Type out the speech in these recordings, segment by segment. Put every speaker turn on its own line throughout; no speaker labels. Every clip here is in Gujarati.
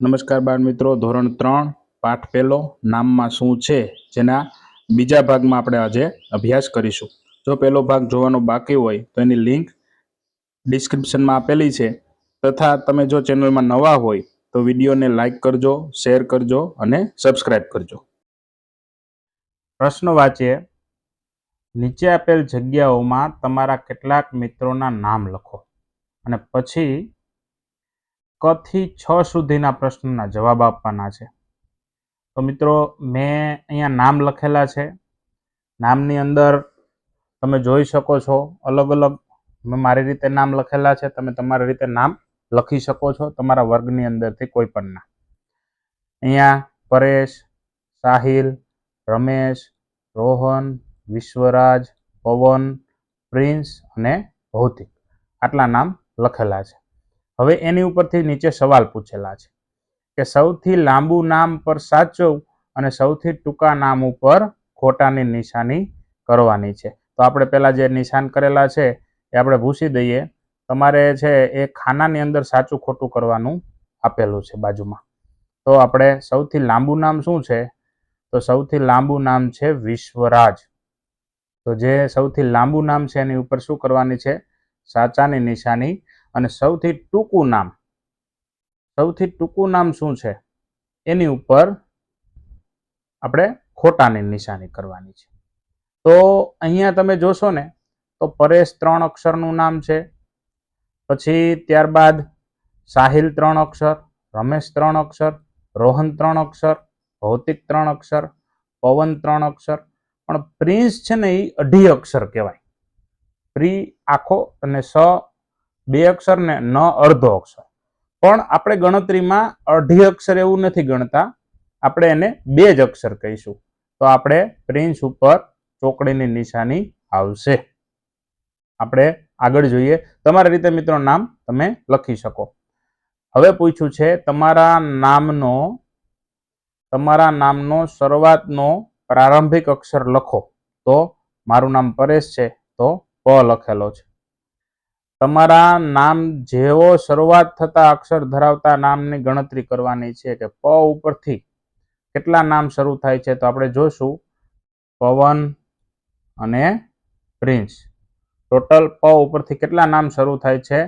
નમસ્કાર બાળ મિત્રો, ધોરણ 3 પાઠ પહેલો નામમાં શું છે જેના બીજા ભાગમાં આપણે આજે અભ્યાસ કરીશું. જો પહેલો ભાગ જોવાનો બાકી હોય તો એની લિંક ડિસ્ક્રિપ્શનમાં આપેલી છે, તથા તમે જો ચેનલમાં નવા હોય તો વિડીયોને લાઈક કરજો, શેર કરજો અને સબસ્ક્રાઇબ કરજો. પ્રશ્ન વાંચીએ. નીચે આપેલ જગ્યાઓમાં તમારા કેટલાક મિત્રોના નામ લખો અને પછી ક થી 6 સુધીના પ્રશ્નના જવાબ આપવાના છે. તો મિત્રો, મેં અહીંયા નામ લખેલા છે. નામની અંદર તમે જોઈ શકો છો અલગ અલગ મેં મારી રીતે નામ લખેલા છે. તમે તમારી રીતે નામ લખી શકો છો તમારા વર્ગની અંદરથી કોઈ પણ નામ. અહીંયા પરેશ, સાહિલ, રમેશ, રોહન, વિશ્વરાજ, પવન, પ્રિન્સ અને ભૌતિક, આટલા નામ લખેલા છે. હવે એની ઉપરથી નીચે સવાલ પૂછેલા છે કે સૌથી લાંબુ નામ પર સાચું અને સૌથી ટૂંકા નામ ઉપર ખોટાની નિશાની કરવાની છે. તો આપણે પહેલા જે નિશાન કરેલા છે એ આપણે ભૂસી દઈએ. તમારે છે એ ખાનાની અંદર સાચું ખોટું કરવાનું આપેલું છે બાજુમાં. તો આપણે સૌથી લાંબુ નામ શું છે? તો સૌથી લાંબુ નામ છે વિશ્વરાજ. તો જે સૌથી લાંબુ નામ છે એની ઉપર શું કરવાની છે? સાચાની નિશાની. અને સૌથી ટૂંકું નામ શું છે એની ઉપર આપણે ખોટાની નિશાની કરવાની છે. તો અહીંયા તમે જોશો ને તો પરેશ 3 અક્ષરનું નામ છે. પછી ત્યારબાદ સાહિલ 3 અક્ષર, રમેશ 3 અક્ષર, રોહન 3 અક્ષર, ભૌતિક 3 અક્ષર, પવન 3 અક્ષર. પણ પ્રિન્સ છે ને એ 2.5 અક્ષર કહેવાય. પ્રી આખો અને સ 2 અક્ષર ને ન અડધો અક્ષર. પણ આપણે ગણતરીમાં 2.5 અક્ષર એવું નથી ગણતા, આપણે એને 2 જ અક્ષર કહીશું. તો આપણે પ્રિન્સ ઉપર ચોકડીની નિશાની આવશે. આપણે આગળ જોઈએ. તમારી રીતે મિત્રો નામ તમે લખી શકો. હવે પૂછ્યું છે તમારા નામનો શરૂઆતનો પ્રારંભિક અક્ષર લખો. તો મારું નામ પરેશ છે તો પ લખેલો છે. તમારા નામ જેવો શરૂઆત થતા અક્ષર ધરાવતા નામની ગણતરી કરવાની છે કે પ ઉપરથી કેટલા નામ શરૂ થાય છે. તો આપણે જોશું પવન અને પ્રિન્સ. ટોટલ પ ઉપરથી કેટલા નામ શરૂ થાય છે?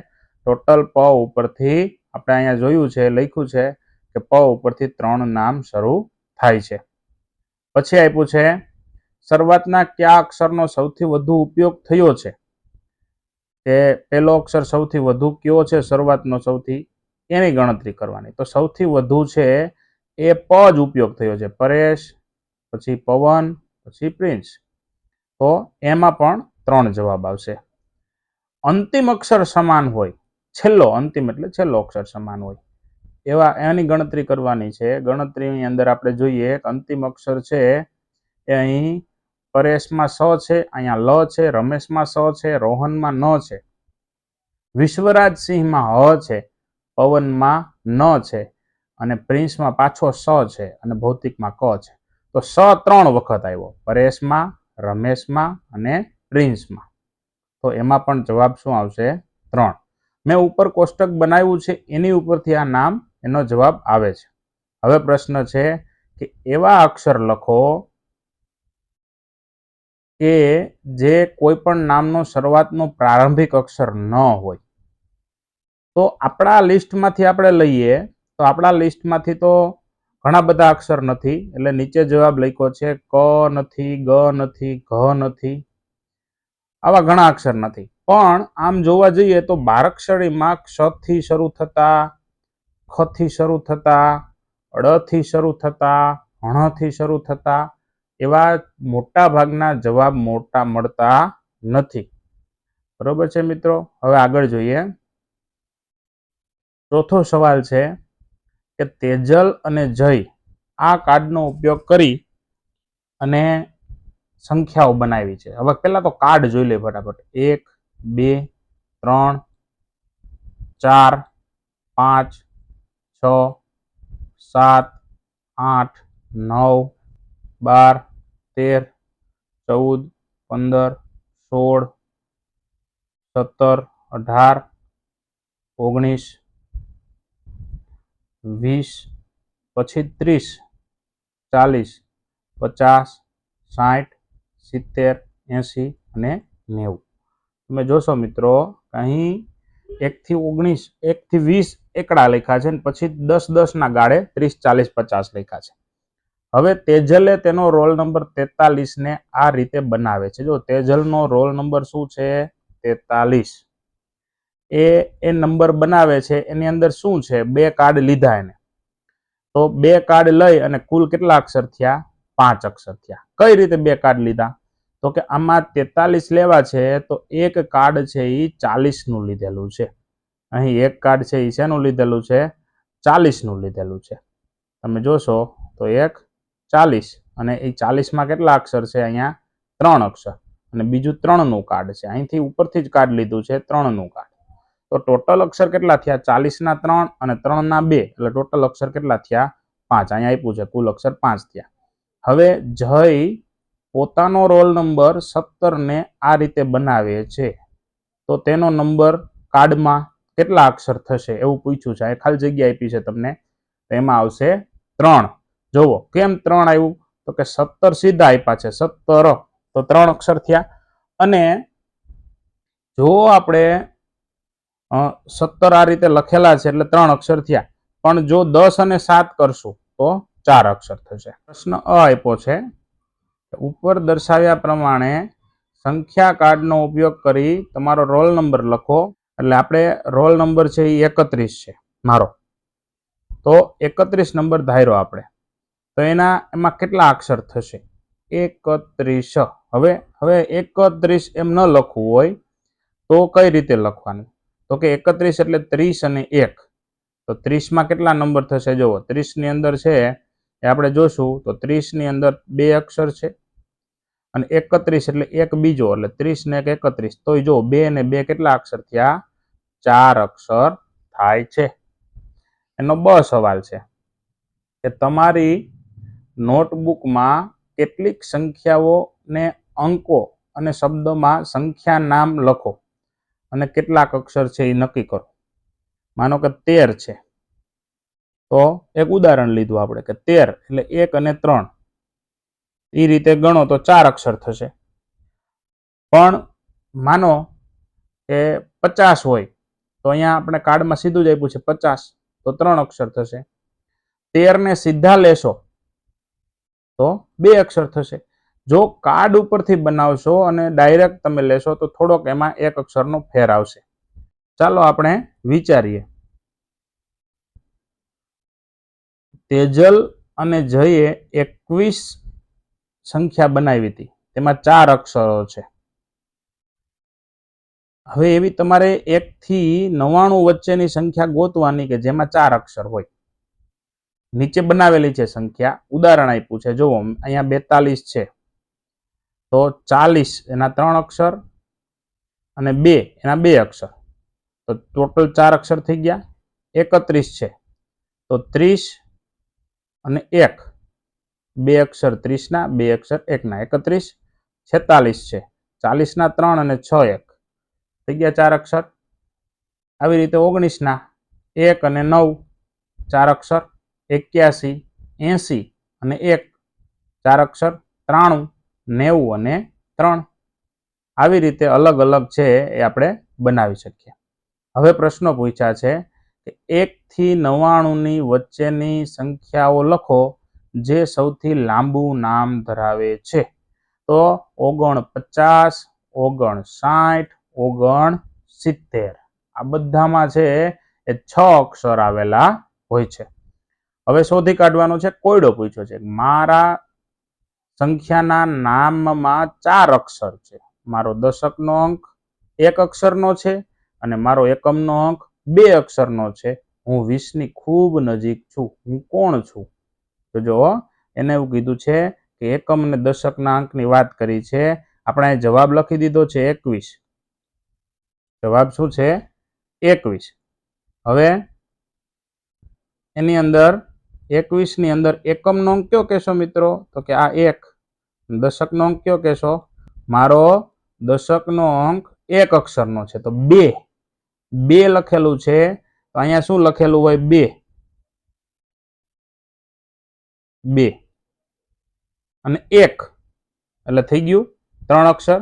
ટોટલ પ ઉપરથી આપણે અહીંયા જોયું છે, લખ્યું છે કે પ ઉપરથી 3 નામ શરૂ થાય છે. પછી આપ્યું છે શરૂઆતના કયા અક્ષરનો સૌથી વધુ ઉપયોગ થયો છે? કે પહેલો અક્ષર સૌથી વધુ કયો છે શરૂઆતનો સૌથી, એની ગણતરી કરવાની. તો સૌથી વધુ છે એ પ જ ઉપયોગ થયો છે. પરેશ, પછી પવન, પછી પ્રિન્સ. તો એમાં પણ 3 જવાબ આવશે. અંતિમ અક્ષર સમાન હોય, અંતિમ એટલે છેલ્લો અક્ષર સમાન હોય એની ગણતરી કરવાની છે. ગણતરીની અંદર આપણે જોઈએ અંતિમ અક્ષર છે એ અહીં પરેશમાં સ છે, અહીંયા લ છે, રમેશમાં સ છે, રોહનમાં ન છે, વિશ્વરાજ સિંહમાં હ છે, પવનમાં ન છે અને પ્રિન્સમાં પાછો સ છે અને ભૌતિકમાં ક છે. તો સ 3 વખત આવ્યો, પરેશમાં, રમેશમાં અને પ્રિન્સમાં. તો એમાં પણ જવાબ શું આવશે? 3. મેં ઉપર કોષ્ટક બનાવ્યું છે એની ઉપરથી આ નામ એનો જવાબ આવે છે. હવે પ્રશ્ન છે કે એવા અક્ષર લખો કે જે કોઈ પણ નામનો શરૂઆતનો પ્રારંભિક અક્ષર ન હોય. તો આપણા લિસ્ટમાંથી આપણે લઈએ તો આપણા લિસ્ટમાંથી તો ઘણા બધા અક્ષર નથી, એટલે નીચે જવાબ લખ્યો છે ક નથી, ગ નથી, ઘ નથી, આવા ઘણા અક્ષર નથી. પણ આમ જોવા જઈએ તો બારાક્ષરીમાં ક્ષ થી શરૂ થતા, ખ થી શરૂ થતા, ડ થી શરૂ થતા, ણ થી શરૂ થતા એવા મોટા ભાગના જવાબ મોટા મળતા નથી. બરોબર છે મિત્રો? હવે આગળ જોઈએ. ચોથો સવાલ છે કે તેજલ અને જય આ કાર્ડનો ઉપયોગ કરી અને સંખ્યાઓ બનાવી છે. હવે પહેલા તો કાર્ડ જોઈ લે ફટાફટ. 1, 2, 3, 4, 5, 6, 7, 8, 9, 12, 13, 14, 15, 16, 17, 18, 19, 20, પછી 30, 40, 50, 60, 70, 80 અને 90. તમે જોશો મિત્રો અહીં 1 થી 19, 1 થી 20 એકડા લખ્યા છે, પછી 10 ના ગાળે 30, 40, 50 લખ્યા છે. હવે તેજલે તેનો રોલ નંબર 43 ને આ રીતે બનાવે છે. જો તેજલનો રોલ નંબર શું છે? 43. એ નંબર બનાવે છે. એની અંદર શું છે? 2 કાર્ડ લીધા એને, તો 2 કાર્ડ લઈ અને કુલ કેટલા અક્ષર થયા? 5 અક્ષર થયા. કઈ રીતે 2 કાર્ડ લીધા? તો કે આમાં 43 લેવા છે તો એક કાર્ડ છે એ 40 નું લીધેલું છે. અહીં એક કાર્ડ છે એ શેનું લીધેલું છે? 40 નું લીધેલું છે. તમે જોશો તો 1 40 અને એ 40 માં કેટલા અક્ષર છે? અહીંયા 3 અક્ષર, અને બીજું 3 નું કાર્ડ છે. અહીંથી ઉપરથી જ કાર્ડ લીધું છે 3 નું કાર્ડ. તો ટોટલ અક્ષર કેટલા થયા? 40 ના 3 અને 3 ના 2, એટલે ટોટલ અક્ષર કેટલા થયા? 5. અહીંયા આપ્યું છે કુલ અક્ષર 5 થયા. હવે જય પોતાનો રોલ નંબર 17 ને આ રીતે બનાવે છે, તો તેનો નંબર કાર્ડમાં કેટલા અક્ષર થશે એવું પૂછ્યું છે. ખાલી જગ્યા આપી છે તમને, એમાં આવશે 3. જોવો કેમ 3 આવ્યું? તો કે 17 સીધા આપ્યા છે, 17, તો 3 અક્ષર થયા. અને જો આપણે 17 આ રીતે લખેલા છે એટલે 3 અક્ષર થયા, પણ જો 10 અને 7 કરશું તો 4 અક્ષર થશે. પ્રશ્ન આપ્યો છે, ઉપર દર્શાવ્યા પ્રમાણે સંખ્યા કાર્ડનો ઉપયોગ કરી તમારો રોલ નંબર લખો. એટલે આપણે રોલ નંબર છે એ 31 છે મારો, તો 31 નંબર ધાર્યો આપણે, તો એમાં કેટલા અક્ષર થશે? 31. હવે 31 એમ ન લખવું હોય તો કઈ રીતે લખવાનું? તો કે 31 એટલે 30 અને 1, તો 30 માં કેટલા નંબર થશે? જુઓ 30 ની અંદર છે એ આપણે જોશું તો 30 ની અંદર 2 અક્ષર છે, અને 31 એટલે એક બીજો, એટલે 30 ને 1 31, તો જો 2 ને 2 કેટલા અક્ષર થયા? 4 અક્ષર થાય છે. એનો બ સવાલ છે કે તમારી નોટબુકમાં કેટલીક સંખ્યાઓ ને અંકો અને શબ્દમાં સંખ્યા નામ લખો અને કેટલાક અક્ષર છે એ નક્કી કરો. માનો કે 13 છે, તો એક ઉદાહરણ લીધું આપણે કે 13 એટલે 1 અને 3, એ રીતે ગણો તો 4 અક્ષર થશે. પણ માનો કે 50 હોય, તો અહીંયા આપણે કાર્ડમાં સીધું જ આપ્યું છે 50, તો 3 અક્ષર થશે. 13 ને સીધા લેશો તો 2 અક્ષર થશે. જો કાર્ડ ઉપરથી બનાવશો અને ડાયરેક્ટ તમે લેશો તો થોડોક એમાં 1 અક્ષરનો ફેર આવશે. ચાલો આપણે વિચારીએ. તેજલ અને જયે 21 સંખ્યા બનાવી હતી, તેમાં 4 અક્ષરો છે. હવે એવી તમારે 1 થી 99 વચ્ચેની સંખ્યા ગોતવાની કે જેમાં 4 અક્ષર હોય. નીચે બનાવેલી છે સંખ્યા, ઉદાહરણ આપ્યું છે. જુઓ અહીંયા 42 છે, તો 40 એના 3 અક્ષર અને 2 એના 2 અક્ષર, તો ટોટલ 4 અક્ષર થઈ ગયા. 31 છે, તો 30 અને 1, 2 અક્ષર 30 ના, 2 અક્ષર 1 ના, 31. 46 છે, 40 ના 3 અને 6 1, થઈ ગયા 4 અક્ષર. આવી રીતે 19 ના 1 અને 9, 4 અક્ષર. 81, 80 અને 1, 4 અક્ષર. 93, 90 અને 3. આવી રીતે અલગ અલગ છે એ આપણે બનાવી શકીએ. હવે પ્રશ્નો પૂછ્યા છે કે 1 થી 99 ની વચ્ચેની સંખ્યાઓ લખો જે સૌથી લાંબુ નામ ધરાવે છે. તો 49, 59, 69, આ બધામાં છે એ 6 અક્ષર આવેલા હોય છે. હવે શોધી કાઢવાનો છે, કોયડો પૂછ્યો છે. મારા સંખ્યાના નામમાં 4 અક્ષર છે. મારો દશકનો અંક 1 અક્ષરનો છે અને મારો એકમનો અંક 2 અક્ષરનો છે. હું 20 ની ખૂબ નજીક છું. હું કોણ છું? તો જો એને એવું કીધું છે કે એકમ અને દશકના અંકની વાત કરી છે. આપણે જવાબ લખી દીધો છે 21. જવાબ શું છે? 21. હવે એની અંદર 21 ની અંદર એકમનો અંક કયો કહેશો મિત્રો? તો કે આ 1. દશકનો અંક કયો કહેશો? મારો દશકનો અંક 1 અક્ષરનો છે, તો 2 લખેલું છે. તો અહીંયા શું લખેલું હોય? 2. 2 અને 1 એટલે થઈ ગયું 3 અક્ષર.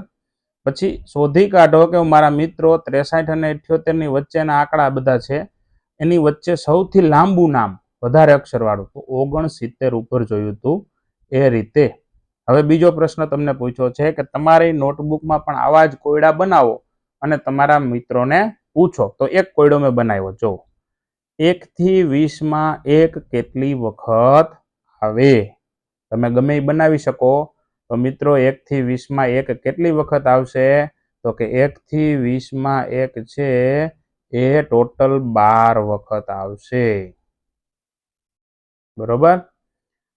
પછી શોધી કાઢો કે મારા મિત્રો 63 અને 78 ની વચ્ચેના આંકડા બધા છે, એની વચ્ચે સૌથી લાંબુ નામ વધારે અક્ષર વાળું તો 69 ઉપર જોયું હતું એ રીતે. હવે બીજો પ્રશ્ન તમને પૂછ્યો છે કે તમારી નોટબુકમાં પણ આવા જ કોયડા બનાવો અને તમારા મિત્રોને પૂછો. તો એક કોયડો મેં બનાવ્યો, જો 1 થી 20 માં 1 કેટલી વખત આવે? તમે ગમે એ બનાવી શકો. તો મિત્રો 1 થી 20 માં 1 કેટલી વખત આવશે? તો કે 1 થી 20 માં 1 છે એ ટોટલ 12 વખત આવશે. બરોબર.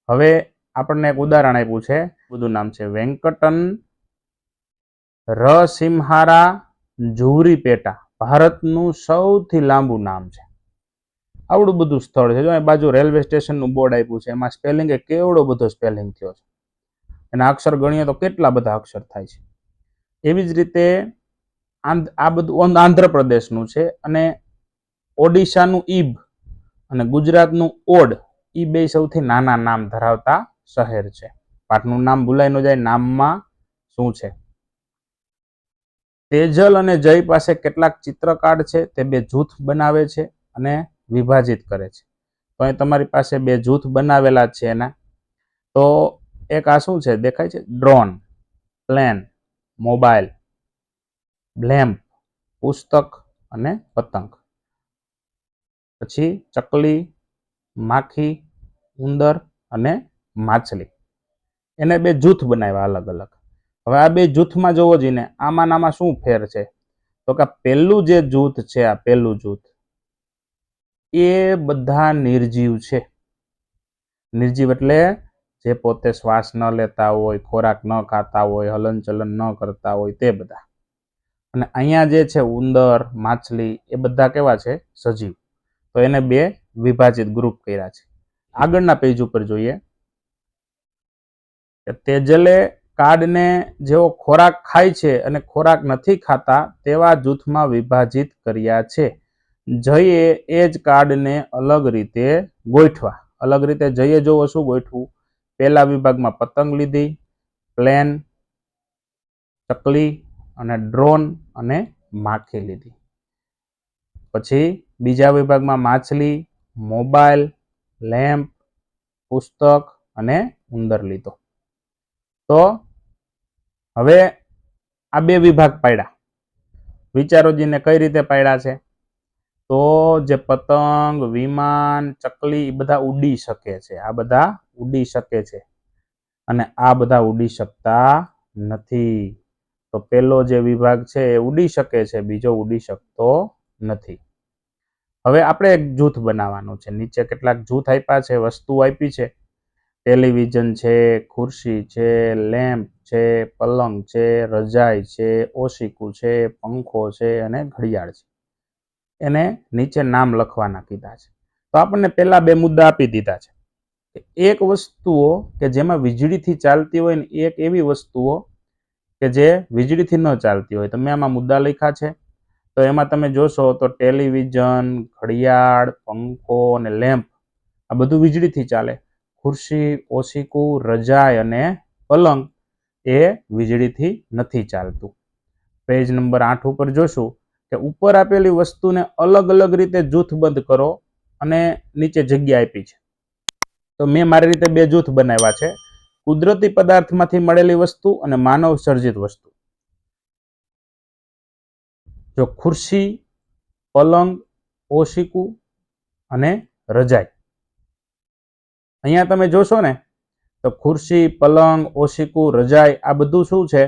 હવે આપણને એક ઉદાહરણ આપ્યું છે, બધું નામ છે વેંકટન રસિમ્હારા ઝુરીપેટા, ભારતનું સૌથી લાંબુ નામ છે. આવડું બધું સ્થળ છે. જો એ બાજુ રેલવે સ્ટેશનનું બોર્ડ આપ્યું છે, એમાં સ્પેલિંગ એ કેવડો બધો સ્પેલિંગ થયો છે. એના અક્ષર ગણીએ તો કેટલા બધા અક્ષર થાય છે. એવી જ રીતે આ બધું આંધ્રપ્રદેશનું છે અને ઓડિશાનું ઈબ અને ગુજરાતનું ઓડ, એ બે સૌથી નાના નામ ધરાવતા શહેર છે. પાઠનું નામ ભૂલાઈ ન જાય, નામમાં શું છે. તેજલ અને જય પાસે કેટલાક ચિત્રકાર્ડ છે, તે બે જૂથ બનાવે છે અને વિભાજિત કરે છે. તો અહીં તમારી પાસે બે જૂથ બનાવેલા છે એના. તો એક આ શું છે દેખાય છે? ડ્રોન, પ્લેન, મોબાઈલ, લેમ્પ, પુસ્તક અને પતંગ. પછી ચકલી, માખી, ઉંદર અને માછલી, એને બે જૂથ બનાવ્યા અલગ અલગ. હવે આ બે જૂથમાં જોવો જઈને આમાં શું ફેર છે? તો કે પહેલું જે જૂથ છે, આ પહેલું જૂથ એ બધા નિર્જીવ છે. નિર્જીવ એટલે જે પોતે શ્વાસ ન લેતા હોય, ખોરાક ન ખાતા હોય, હલનચલન ન કરતા હોય, તે બધા. અને અહીંયા જે છે ઉંદર, માછલી, એ બધા કેવા છે? સજીવ. તો એને બે વિભાજિત ગ્રુપ કર્યા છે. આગળના પેજ ઉપર જોઈએ કે તેજલે કાર્ડને જેઓ ખોરાક ખાય છે અને ખોરાક નથી ખાતા તેવા જૂથમાં વિભાજિત કર્યા છે. જયે એ જ કાર્ડને અલગ રીતે ગોઠવા. અલગ રીતે જઈએ જોવો શું ગોઠવું? પહેલા વિભાગમાં પતંગ લીધી, પ્લેન, ચકલી અને ડ્રોન અને માખી લીધી. પછી બીજા વિભાગમાં માછલી, મોબાઈલ, લેમ્પ, પુસ્તક અને ઉંદર લીધો. તો હવે આ બે વિભાગ પાડ્યા. વિચારોજીને કઈ રીતે પાડ્યા છે? તો જે પતંગ, વિમાન, ચકલી, એ બધા ઉડી શકે છે. આ બધા ઉડી શકે છે અને આ બધા ઉડી શકતા નથી. તો પેલો જે વિભાગ છે એ ઉડી શકે છે, બીજો ઉડી શકતો નથી. હવે આપણે એક જૂથ બનાવવાનું છે. નીચે કેટલાક જૂથ આપ્યા છે, વસ્તુ આપી છે. ટેલિવિઝન છે, ખુરશી છે, લેમ્પ છે, પલંગ છે, રજાઈ છે, ઓશીકું છે, પંખો છે અને ઘડિયાળ છે. એને નીચે નામ લખવાના કીધા છે. તો આપણને પહેલા બે મુદ્દા આપી દીધા છે. એક વસ્તુઓ કે જેમાં વીજળીથી ચાલતી હોય ને એક એવી વસ્તુઓ કે જે વીજળીથી ન ચાલતી હોય. તમે આમાં મુદ્દા લખ્યા છે. તો એમાં તમે જોશો તો ટેલિવિઝન, ઘડિયાળ, પંખો અને લેમ્પ આ બધું વીજળીથી ચાલે. ખુરશી, ઓશીકું, રજાઈ અને પલંગ એ વીજળીથી નથી ચાલતું. પેજ નંબર 8 ઉપર જોશું કે ઉપર આપેલી વસ્તુને અલગ અલગ રીતે જૂથબદ્ધ કરો અને નીચે જગ્યા આપી છે. તો મેં મારી રીતે બે જૂથ બનાવ્યા છે. કુદરતી પદાર્થમાંથી મળેલી વસ્તુ અને માનવ સર્જિત વસ્તુ. જો ખુરશી, પલંગ, ઓશીકું અને રજાઈ. અહીંયા તમે જોશો ને તો ખુરશી, પલંગ, ઓશીકું, રજાઈ આ બધું શું છે?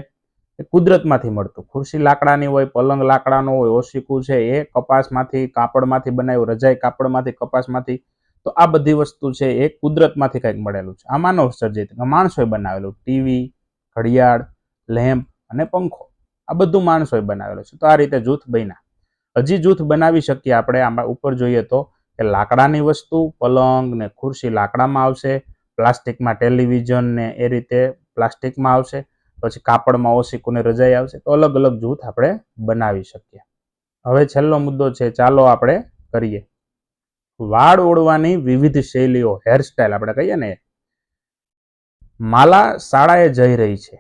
એ કુદરતમાંથી મળતું. ખુરશી લાકડાની હોય, પલંગ લાકડાનો હોય, ઓશીકું છે એ કપાસમાંથી, કાપડમાંથી બનાવ્યું, રજાઈ કાપડમાંથી, કપાસમાંથી. તો આ બધી વસ્તુ છે એ કુદરતમાંથી કંઈક મળેલું છે. આ માનવ સર્જિત, માણસોએ બનાવેલું. ટીવી, ઘડિયાળ, લેમ્પ અને પંખો આ બધું માણસોએ બનાવેલું છે. તો આ રીતે જૂથ બન્યા. હજી જૂથ બનાવી શકીએ આપણે. આમાં ઉપર જોઈએ તો કે લાકડાની વસ્તુ, પલંગ ને ખુરશી લાકડામાં આવશે, પ્લાસ્ટિકમાં ટેલિવિઝન ને એ રીતે પ્લાસ્ટિકમાં આવશે, પછી કાપડમાં ઓશીકું ને રજાઈ આવશે. તો અલગ અલગ જૂથ આપણે બનાવી શકીએ. હવે છેલ્લો મુદ્દો છે, ચાલો આપણે કરીએ. વાળ ઓળવાની વિવિધ શૈલીઓ, હેરસ્ટાઈલ આપણે કહીએ ને, માલા શાળાએ જઈ રહી છે.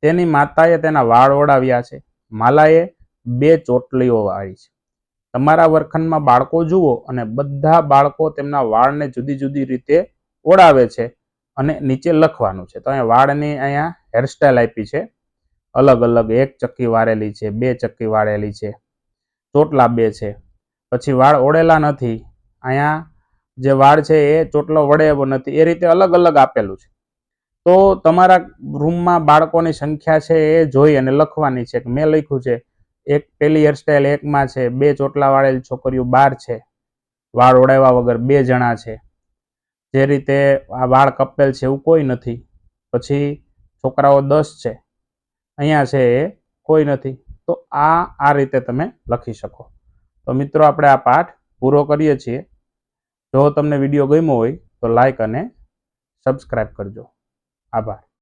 તેની માતાએ તેના વાળ ઓળાવ્યા છે. માલાએ 2 ચોટલીઓ વાળી છે. તમારા વર્ગખંડમાં બાળકો જુઓ અને બધા બાળકો તેમના વાળને જુદી જુદી રીતે ઓળાવે છે અને નીચે લખવાનું છે. તો અહીંયા વાળની અહીંયા હેરસ્ટાઈલ આપી છે, અલગ અલગ 1 ચક્કી વાળેલી છે, 2 ચક્કી વાળેલી છે, ચોટલા 2 છે. પછી વાળ ઓળેલા નથી, અહીંયા જે વાળ છે એ ચોટલો વડે એવો નથી, એ રીતે અલગ અલગ આપેલું છે. તો તમારા રૂમમાં બાળકોની સંખ્યા છે એ જોઈ અને લખવાની છે. મેં લખ્યું છે એક પેલી હેરસ્ટાઈલ 1માં છે, 2 ચોટલા વાળેલી છોકરીઓ 12 છે, વાળ ઓળાવ્યા વગર 2 જણા છે. જે રીતે આ વાળ કપેલ છે એવું કોઈ નથી. પછી છોકરાઓ 10 છે, અહીંયા છે એ કોઈ નથી. તો આ રીતે તમે લખી શકો. તો મિત્રો આપણે આ પાઠ પૂરો કરીએ છીએ. જો તમને વિડીયો ગમ્યો હોય તો લાઈક અને સબસ્ક્રાઈબ કરજો. આભાર.